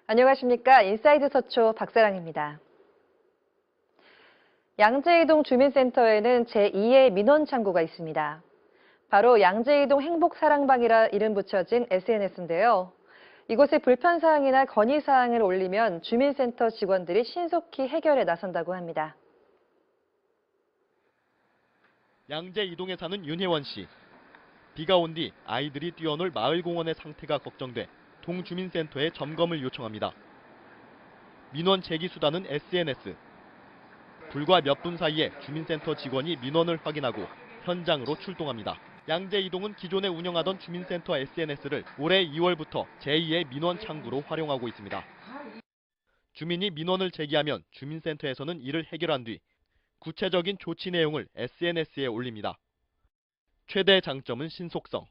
안녕하십니까. 인사이드 서초 박사랑입니다. 양재이동 주민센터에는 제2의 민원 창구가 있습니다. 바로 양재이동 행복사랑방이라 이름 붙여진 SNS인데요. 이곳에 불편사항이나 건의사항을 올리면 주민센터 직원들이 신속히 해결에 나선다고 합니다. 양재이동에 사는 윤혜원 씨. 비가 온 뒤 아이들이 뛰어놀 마을공원의 상태가 걱정돼 동주민센터에 점검을 요청합니다. 민원 제기 수단은 SNS. 불과 몇 분 사이에 주민센터 직원이 민원을 확인하고 현장으로 출동합니다. 양재이동은 기존에 운영하던 주민센터 SNS를 올해 2월부터 제2의 민원 창구로 활용하고 있습니다. 주민이 민원을 제기하면 주민센터에서는 이를 해결한 뒤 구체적인 조치 내용을 SNS에 올립니다. 최대 장점은 신속성.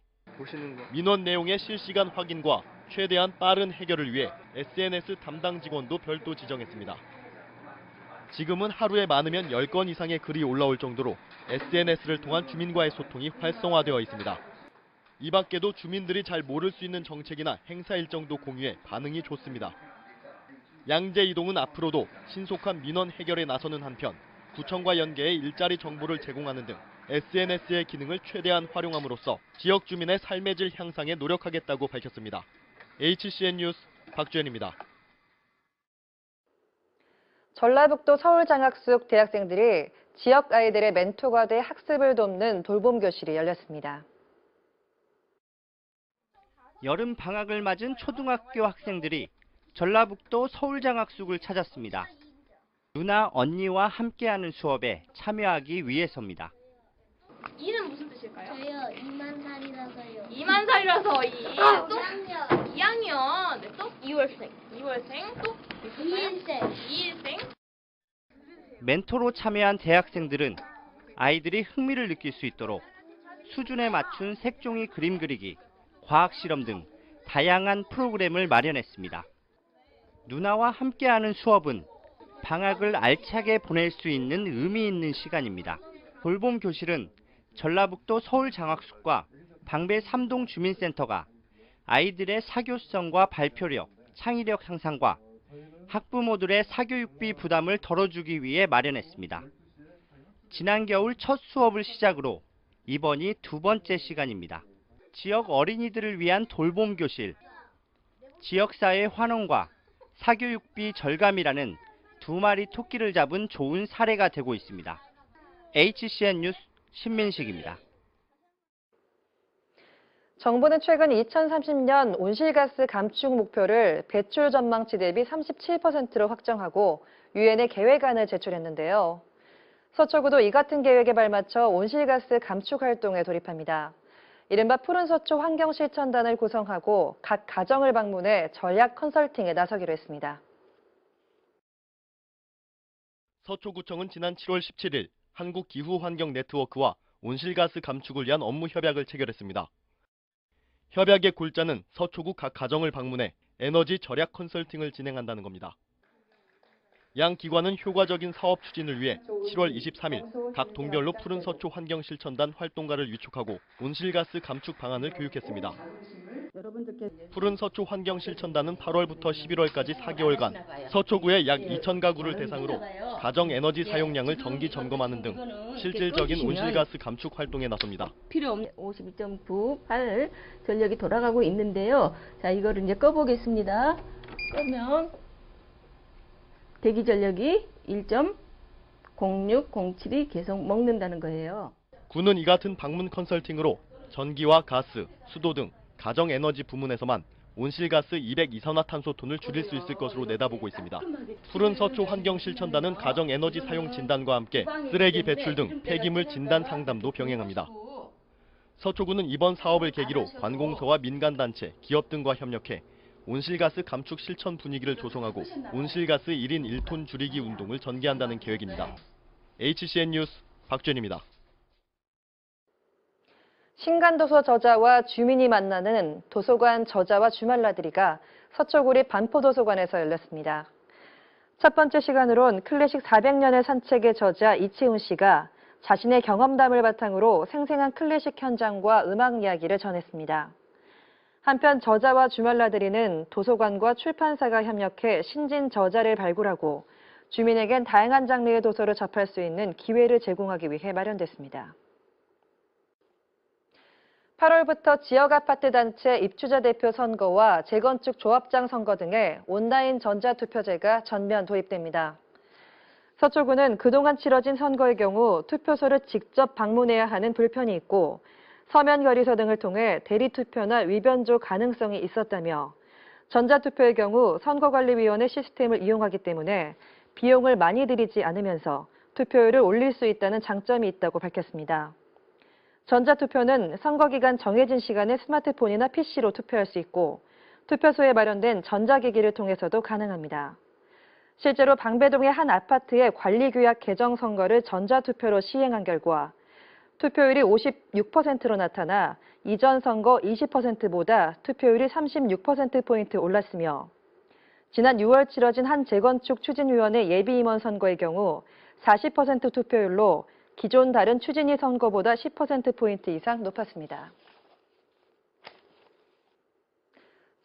민원 내용의 실시간 확인과 최대한 빠른 해결을 위해 SNS 담당 직원도 별도 지정했습니다. 지금은 하루에 많으면 10건 이상의 글이 올라올 정도로 SNS를 통한 주민과의 소통이 활성화되어 있습니다. 이 밖에도 주민들이 잘 모를 수 있는 정책이나 행사 일정도 공유해 반응이 좋습니다. 양재이동은 앞으로도 신속한 민원 해결에 나서는 한편 구청과 연계해 일자리 정보를 제공하는 등 SNS의 기능을 최대한 활용함으로써 지역 주민의 삶의 질 향상에 노력하겠다고 밝혔습니다. HCN 뉴스 박주현입니다. 전라북도 서울장학숙 대학생들이 지역 아이들의 멘토가 돼 학습을 돕는 돌봄 교실이 열렸습니다. 여름 방학을 맞은 초등학교 학생들이 전라북도 서울장학숙을 찾았습니다. 누나, 언니와 함께하는 수업에 참여하기 위해서입니다. 이는 무슨 뜻일까요? 저요 2만 살이라서요. 2만 살이라서 또 2학년. 2학년, 네, 또 2월생, 또 2일생. 2일생. 멘토로 참여한 대학생들은 아이들이 흥미를 느낄 수 있도록 수준에 맞춘 색종이 그림 그리기, 과학 실험 등 다양한 프로그램을 마련했습니다. 누나와 함께하는 수업은 방학을 알차게 보낼 수 있는 의미 있는 시간입니다. 돌봄 교실은 전라북도 서울장학숙과 방배 3동 주민센터가 아이들의 사교성과 발표력, 창의력 향상과 학부모들의 사교육비 부담을 덜어주기 위해 마련했습니다. 지난 겨울 첫 수업을 시작으로 이번이 두 번째 시간입니다. 지역 어린이들을 위한 돌봄 교실, 지역사회 환원과 사교육비 절감이라는 두 마리 토끼를 잡은 좋은 사례가 되고 있습니다. HCN 뉴스 신민식입니다. 정부는 최근 2030년 온실가스 감축 목표를 배출 전망치 대비 37%로 확정하고 유엔에 계획안을 제출했는데요. 서초구도 이 같은 계획에 발맞춰 온실가스 감축 활동에 돌입합니다. 이른바 푸른 서초 환경실천단을 구성하고 각 가정을 방문해 전략 컨설팅에 나서기로 했습니다. 서초구청은 지난 7월 17일 한국기후환경네트워크와 온실가스 감축을 위한 업무 협약을 체결했습니다. 협약의 골자는 서초구 각 가정을 방문해 에너지 절약 컨설팅을 진행한다는 겁니다. 양 기관은 효과적인 사업 추진을 위해 7월 23일 각 동별로 푸른 서초 환경실천단 활동가를 위촉하고 온실가스 감축 방안을 교육했습니다. 푸른 서초 환경실천단은 8월부터 11월까지 4개월간 서초구의 약 2,000가구를 대상으로 가정 에너지 사용량을 정기 점검하는 등 실질적인 온실가스 감축 활동에 나섭니다. 필요 없는 52.98 전력이 돌아가고 있는데요. 자, 이거를 이제 꺼보겠습니다. 끄면 대기 전력이 1.0607이 계속 먹는다는 거예요. 구는 이 같은 방문 컨설팅으로 전기와 가스, 수도 등 가정 에너지 부문에서만 온실가스 202산화탄소 톤을 줄일 수 있을 것으로 내다보고 있습니다. 푸른 서초 환경실천단은 가정 에너지 사용 진단과 함께 쓰레기 배출 등 폐기물 진단 상담도 병행합니다. 서초구는 이번 사업을 계기로 관공서와 민간단체, 기업 등과 협력해 온실가스 감축 실천 분위기를 조성하고 온실가스 1인 1톤 줄이기 운동을 전개한다는 계획입니다. HCN 뉴스 박주현입니다. 신간도서 저자와 주민이 만나는 도서관 저자와 주말나들이가 서초구리 반포도서관에서 열렸습니다. 첫 번째 시간으론 클래식 400년의 산책의 저자 이채훈 씨가 자신의 경험담을 바탕으로 생생한 클래식 현장과 음악 이야기를 전했습니다. 한편 저자와 주말라들이는 도서관과 출판사가 협력해 신진 저자를 발굴하고 주민에겐 다양한 장르의 도서를 접할 수 있는 기회를 제공하기 위해 마련됐습니다. 8월부터 지역 아파트 단체 입주자 대표 선거와 재건축 조합장 선거 등의 온라인 전자투표제가 전면 도입됩니다. 서초구는 그동안 치러진 선거의 경우 투표소를 직접 방문해야 하는 불편이 있고 서면 결의서 등을 통해 대리투표나 위변조 가능성이 있었다며 전자투표의 경우 선거관리위원회 시스템을 이용하기 때문에 비용을 많이 들이지 않으면서 투표율을 올릴 수 있다는 장점이 있다고 밝혔습니다. 전자투표는 선거기간 정해진 시간에 스마트폰이나 PC로 투표할 수 있고 투표소에 마련된 전자기기를 통해서도 가능합니다. 실제로 방배동의 한 아파트의 관리규약 개정 선거를 전자투표로 시행한 결과 투표율이 56%로 나타나 이전 선거 20%보다 투표율이 36%포인트 올랐으며 지난 6월 치러진 한 재건축 추진위원회 예비임원 선거의 경우 40% 투표율로 기존 다른 추진위 선거보다 10%포인트 이상 높았습니다.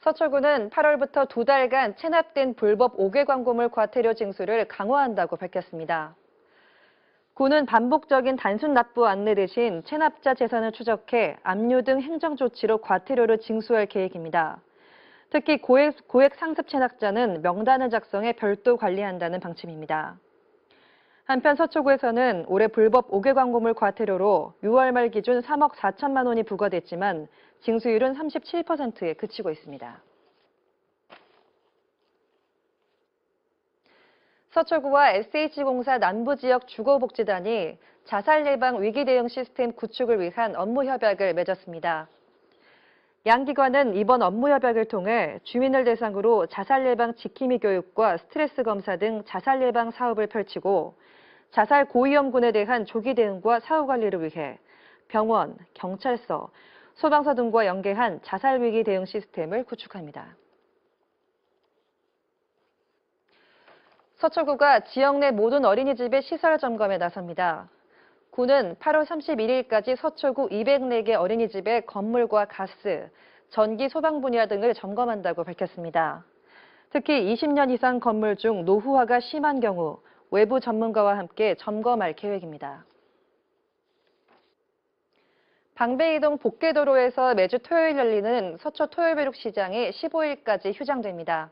서초구는 8월부터 2달간 체납된 불법 5개 광고물 과태료 징수를 강화한다고 밝혔습니다. 구는 반복적인 단순 납부 안내 대신 체납자 재산을 추적해 압류 등 행정조치로 과태료를 징수할 계획입니다. 특히 고액 상습 체납자는 명단을 작성해 별도 관리한다는 방침입니다. 한편 서초구에서는 올해 불법 5개 광고물 과태료로 6월 말 기준 3억 4천만 원이 부과됐지만 징수율은 37%에 그치고 있습니다. 서초구와 SH공사 남부지역 주거복지단이 자살 예방 위기 대응 시스템 구축을 위한 업무 협약을 맺었습니다. 양 기관은 이번 업무 협약을 통해 주민을 대상으로 자살 예방 지킴이 교육과 스트레스 검사 등 자살 예방 사업을 펼치고 자살 고위험군에 대한 조기 대응과 사후 관리를 위해 병원, 경찰서, 소방서 등과 연계한 자살 위기 대응 시스템을 구축합니다. 서초구가 지역 내 모든 어린이집의 시설 점검에 나섭니다. 구는 8월 31일까지 서초구 204개 어린이집의 건물과 가스, 전기, 소방 분야 등을 점검한다고 밝혔습니다. 특히 20년 이상 건물 중 노후화가 심한 경우 외부 전문가와 함께 점검할 계획입니다. 방배이동 복개도로에서 매주 토요일 열리는 서초 토요배룩시장이 15일까지 휴장됩니다.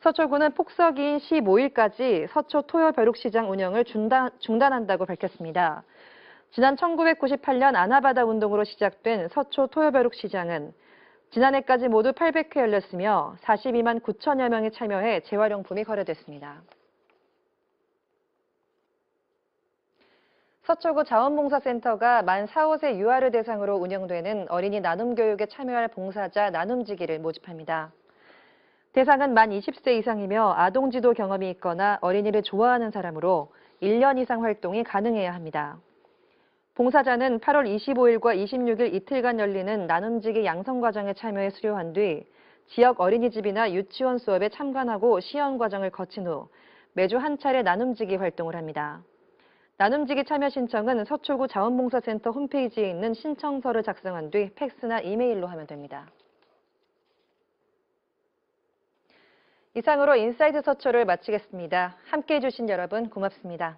서초구는 폭설기인 15일까지 서초 토요벼룩시장 운영을 중단한다고 밝혔습니다. 지난 1998년 아나바다 운동으로 시작된 서초 토요벼룩시장은 지난해까지 모두 800회 열렸으며 42만 9천여 명이 참여해 재활용품이 거래됐습니다. 서초구 자원봉사센터가 만 4, 5세 유아를 대상으로 운영되는 어린이 나눔교육에 참여할 봉사자 나눔지기를 모집합니다. 대상은 만 20세 이상이며 아동지도 경험이 있거나 어린이를 좋아하는 사람으로 1년 이상 활동이 가능해야 합니다. 봉사자는 8월 25일과 26일 이틀간 열리는 나눔지기 양성과정에 참여해 수료한 뒤 지역 어린이집이나 유치원 수업에 참관하고 시연 과정을 거친 후 매주 한 차례 나눔지기 활동을 합니다. 나눔지기 참여 신청은 서초구 자원봉사센터 홈페이지에 있는 신청서를 작성한 뒤 팩스나 이메일로 하면 됩니다. 이상으로 인사이드 서초를 마치겠습니다. 함께해 주신 여러분 고맙습니다.